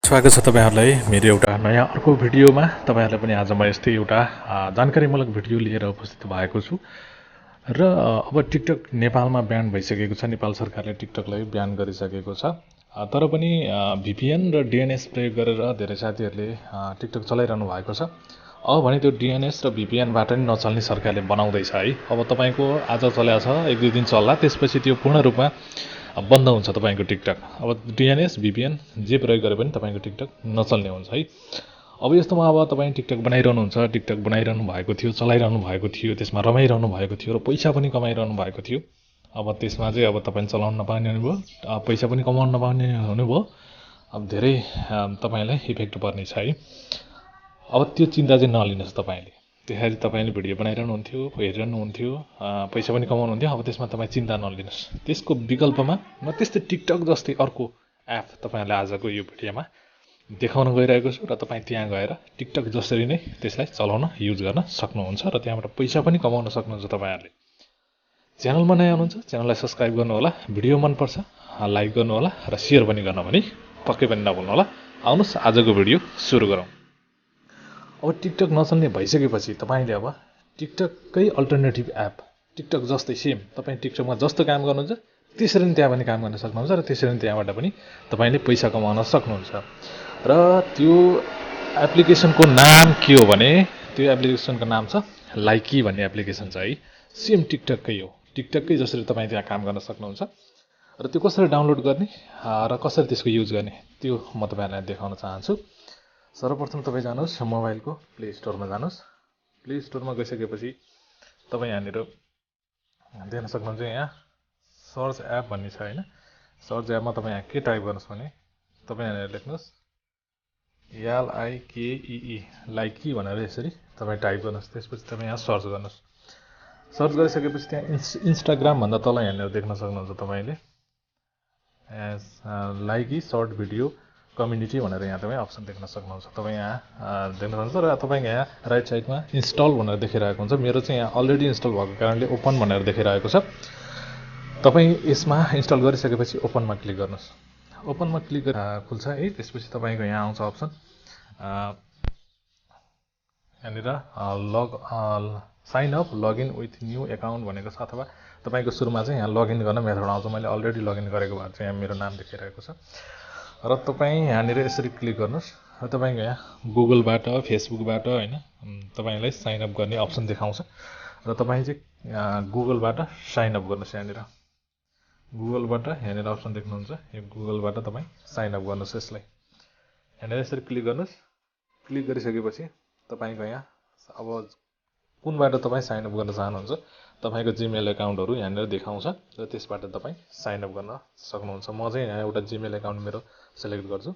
स्वागत छ तपाईहरुलाई मेरो एउटा नयाँ अर्को भिडियोमा। तपाईहरुलाई पनि आज म यस्तै एउटा जानकारीमूलक भिडियो लिएर उपस्थित भएको छु। र अब टिकटक नेपालमा ब्यान भइसकेको छ। नेपाल सरकारले टिकटकलाई ब्यान गरिसकेको छ। तर पनि VPN र DNS प्रयोग गरेर धेरै साथीहरुले टिकटक चलाइरहनु भएको छ। अब भने त्यो DNS र VPN बाट नि नचल्ने सरकारले बनाउँदैछ है। अब तपाईको आज चल्या छ, एक दुई दिन चल्ला, त्यसपछि त्यो पूर्ण रूपमा बन्द हुन्छ तपाईको टिकटक। अब DNS VPN जे प्रयोग गरे पनि तपाईको टिकटक नचल्ने हुन्छ है। अब यस्तोमा अब तपाई टिकटक बनाइरहनु हुन्छ, टिकटक बनाइरहनु भएको थियो, चलाइरहनु भएको थियो, त्यसमा रमाइरहनु भएको थियो र पैसा पनि कमाइरहनु भएको थियो। अब त्यसमा चाहिँ अब तपाईले चलाउन नपाउने हुनुभयो, पैसा पनि कमाउन नपाउने हुनुभयो। अब धेरै तपाईलाई इफेक्ट पर्ने छ है। अब त्यो चिन्ता चाहिँ नलिनुस् तपाईले। त्यसरी तपाईले भिडियो बनाइरहनु हुन्थ्यो, हेरिरहनु हुन्थ्यो, पैसा पनि कमाउनु हुन्थ्यो। अब त्यसमा तपाई चिन्ता नलिनुस्। त्यसको विकल्पमा म त्यस्तै टिकटक जस्तै अर्को एप तपाईहरुलाई आजको यो भिडियोमा देखाउन गइरहेको छु र तपाई त्यहाँ गएर टिकटक जसरी नै त्यसलाई चलाउन युज गर्न सक्नुहुन्छ र त्यहाँबाट पैसा पनि कमाउन सक्नुहुन्छ तपाईहरुले। च्यानलमा नयाँ हुनुहुन्छ, च्यानललाई सब्स्क्राइब गर्नु होला, भिडियो मन पर्छ लाइक गर्नु होला र शेयर पनि गर्न पनि पक्कै पनि नभुल्नु होला। आउनुस् आजको भिडियो सुरु गरौँ। अब टिकटक नचल्ने भइसकेपछि तपाईले अब टिकटककै अल्टरनेटिभ एप टिकटक जस्तै सेम तपाई टिकटकमा जस्तो काम गर्नुहुन्छ त्यसरी नै त्यहाँ पनि काम गर्न सक्नुहुन्छ र त्यसरी नै त्यहाँबाट पनि तपाईले पैसा कमाउन सक्नुहुन्छ। र त्यो एप्लिकेसनको नाम के हो भने त्यो एप्लिकेसनको नाम छ likee भन्ने एप्लिकेसन छ है। सेम टिकटककै हो। टिकटककै जसरी तपाई त्यहाँ काम गर्न सक्नुहुन्छ। र त्यो कसरी डाउनलोड गर्ने र कसरी त्यसको युज गर्ने त्यो म तपाईहरुलाई देखाउन चाहन्छु। सर्वप्रथम तपाई जानुस् मोबाइलको प्ले स्टोरमा जानुस्। प्ले स्टोरमा गइसकेपछि तपाई यहाँनिर देख्न सक्नुहुन्छ यहाँ सर्च एप भन्ने छ हैन। सर्च एपमा तपाई यहाँ के टाइप गर्नुस् भने तपाई यहाँनिर लेख्नुस् LIKEE likee भनेर यसरी तपाई टाइप गर्नुस्। त्यसपछि तपाई यहाँ सर्च गर्नुस्। सर्च गरिसकेपछि त्यहाँ इन्स्टाग्राम भन्दा तल यहाँनिर देख्न सक्नुहुन्छ तपाईले likee सर्ट भिडियो कम्युनिटी भनेर यहाँ तपाई अप्सन देख्न सक्नुहुन्छ। तपाई यहाँ देख्न सक्नुहुन्छ र तपाईको यहाँ राइट साइडमा इन्स्टल भनेर देखिरहेको हुन्छ। मेरो चाहिँ यहाँ अलरेडी इन्स्टल भएको कारणले ओपन भनेर देखिरहेको छ। तपाई यसमा इन्स्टल गरिसकेपछि ओपनमा क्लिक गर्नुस्। ओपनमा क्लिक गरेर खुल्छ है। त्यसपछि तपाईको यहाँ आउँछ अप्सन यहाँनिर sign up login with new account भनेको छ अथवा तपाईको सुरुमा चाहिँ यहाँ लगइन गर्न मेथड आउँछ। मैले अलरेडी लगइन गरेको भएर चाहिँ यहाँ मेरो नाम देखिरहेको छ। र तपाई यहाँनिर यसरी क्लिक गर्नुस् र तपाईको यहाँ गुगलबाट फेसबुकबाट हैन तपाईलाई साइन अप गर्ने अप्सन देखाउँछ र तपाई चाहिँ गुगलबाट साइन अप गर्नुस्। यहाँनिर गुगलबाट यहाँनिर अप्सन देख्नुहुन्छ यो गुगलबाट तपाई साइन अप गर्नुस्। यसलाई यहाँनिर यसरी क्लिक गर्नुस्। क्लिक गरिसकेपछि तपाईको यहाँ अब कुनबाट तपाई साइन अप गर्न चाहनुहुन्छ तपाईको जीमेल एकाउन्टहरु यहाँनिर देखाउँछ र त्यसबाट तपाई साइन अप गर्न सक्नुहुन्छ। म चाहिँ यहाँ एउटा जीमेल एकाउन्ट मेरो सिलेक्ट गर्छु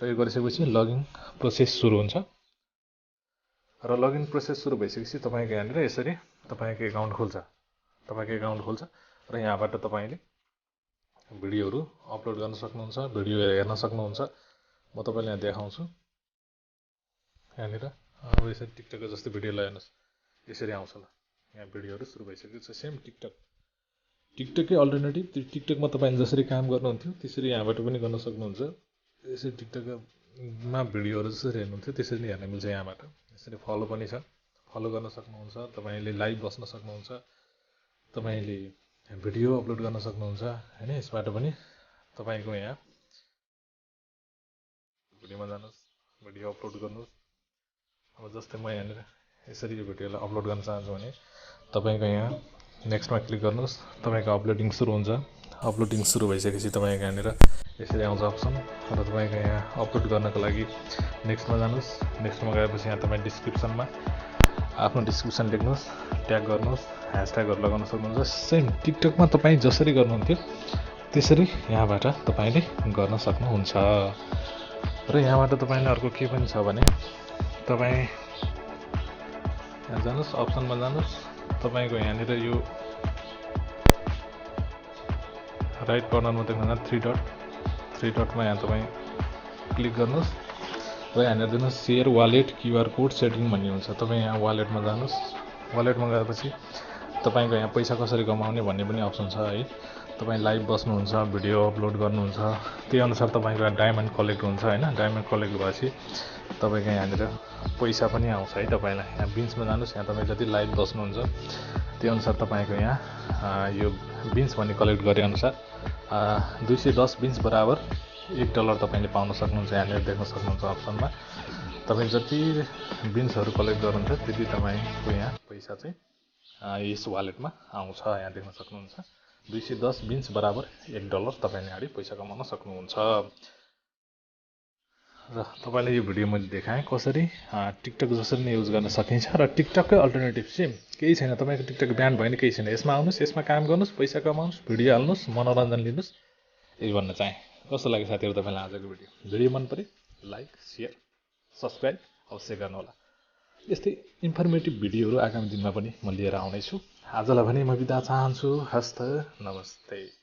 र यो गरिसकेपछि लगइन प्रोसेस सुरु हुन्छ। र लगइन प्रोसेस सुरु भइसकेपछि तपाईको यहाँनिर यसरी तपाईको एकाउन्ट खुल्छ। तपाईको एकाउन्ट खुल्छ र यहाँबाट तपाईले भिडियोहरु अपलोड गर्न सक्नुहुन्छ, भिडियो हेर्न सक्नुहुन्छ। म तपाईलाई यहाँ देखाउँछु। यहाँनिर अब यसरी टिकटक जस्तो भिडियो हेर्नुस् यसरी आउँछ ल। यहाँ भिडियोहरु सुरु भइसकेको छ। सेम टिकटककै अल्टरनेटिभ। त्यो टिकटकमा तपाईले जसरी काम गर्नुहुन्थ्यो त्यसरी यहाँबाट पनि गर्न सक्नुहुन्छ। यसरी टिकटकमा भिडियोहरु जसरी हेर्नुहुन्थ्यो त्यसरी नै हेर्न मिल्छ। यहाँबाट यसरी फलो पनि छ, फलो गर्न सक्नुहुन्छ। तपाईले लाइभ बस्न सक्नुहुन्छ, तपाईले भिडियो अपलोड गर्न सक्नुहुन्छ हैन। यसबाट पनि तपाईको यहाँ भिडियोमा जानुस्, भिडियो अपलोड गर्नुस्। अब जस्तै म यहाँनिर यसरी यो भिडियोलाई अपलोड गर्न चाहन्छु भने तपाईको यहाँ नेक्स्टमा क्लिक गर्नुस्। तपाईको अपलोडिङ सुरु हुन्छ। अपलोडिङ सुरु भइसकेपछि तपाईको यहाँनिर यसरी आउँछ अप्सन र तपाईको यहाँ अपलोड गर्नको लागि नेक्स्टमा जानुस्। नेक्स्टमा गएपछि यहाँ तपाई डिस्क्रिप्सनमा आफ्नो डिस्क्रिप्सन लेख्नुस्, ट्याग गर्नुस्, ह्याशट्यागहरु लगाउन सक्नुहुन्छ। सेम टिकटकमा तपाई जसरी गर्नुहुन्थ्यो त्यसरी यहाँबाट तपाईले गर्न सक्नुहुन्छ। र यहाँबाट तपाईले अर्को के पनि छ भने तपाई यहाँ जानुस्, अप्सनमा जानुस्। तपाईको यहाँनिर यो राइट कर्नरमा देख्नुहुन्छ थ्री डटमा यहाँ तपाई क्लिक गर्नुस् र यहाँनिर दिनुस् share wallet QR code setting भन्ने हुन्छ। तपाई यहाँ वालेटमा जानुस्। वालेटमा गएपछि तपाईको यहाँ पैसा कसरी कमाउने भन्ने पनि अप्सन छ है। तपाईँ लाइभ बस्नुहुन्छ, भिडियो अपलोड गर्नुहुन्छ, त्यही अनुसार तपाईँको डायमन्ड कलेक्ट हुन्छ होइन। डायमन्ड कलेक्ट भएपछि तपाईँको यहाँनिर पैसा पनि आउँछ है तपाईँलाई। यहाँ बिन्समा जानुहोस्, यहाँ तपाईँ जति लाइभ बस्नुहुन्छ त्यही अनुसार तपाईँको यहाँ यो बिन्स भन्ने कलेक्ट गरे अनुसार 210 बिन्स बराबर $1 तपाईँले पाउन सक्नुहुन्छ। यहाँनिर देख्न सक्नुहुन्छ अप्सनमा। तपाईँ जति बिन्सहरू कलेक्ट गर्नुहुन्छ त्यति तपाईँको यहाँ पैसा चाहिँ यस वालेटमा आउँछ। यहाँ देख्न सक्नुहुन्छ 210 बिन्स बराबर $1 तपाईँले यहाँनिर पैसा कमाउन सक्नुहुन्छ। र तपाईँलाई यो भिडियो मैले देखाएँ कसरी टिकटक जसरी नै युज गर्न सकिन्छ। र टिकटककै अल्टरनेटिभ चाहिँ केही छैन। तपाईँको टिकटक ब्यान भयो भने केही छैन। यसमा आउनुहोस्, यसमा काम गर्नुहोस्, पैसा कमाउनुहोस्, भिडियो हाल्नुहोस्, मनोरञ्जन लिनुहोस्। यही भन्न चाहेँ। कस्तो लाग्यो साथीहरू तपाईँलाई आजको भिडियो मन पऱ्यो? लाइक, सेयर, सब्सक्राइब अवश्य गर्नुहोला। यस्तै इन्फर्मेटिभ भिडियोहरू आगामी दिनमा पनि म लिएर आउनेछु। आजलाई भने म बिदा चाहन्छु। हस्त नमस्ते।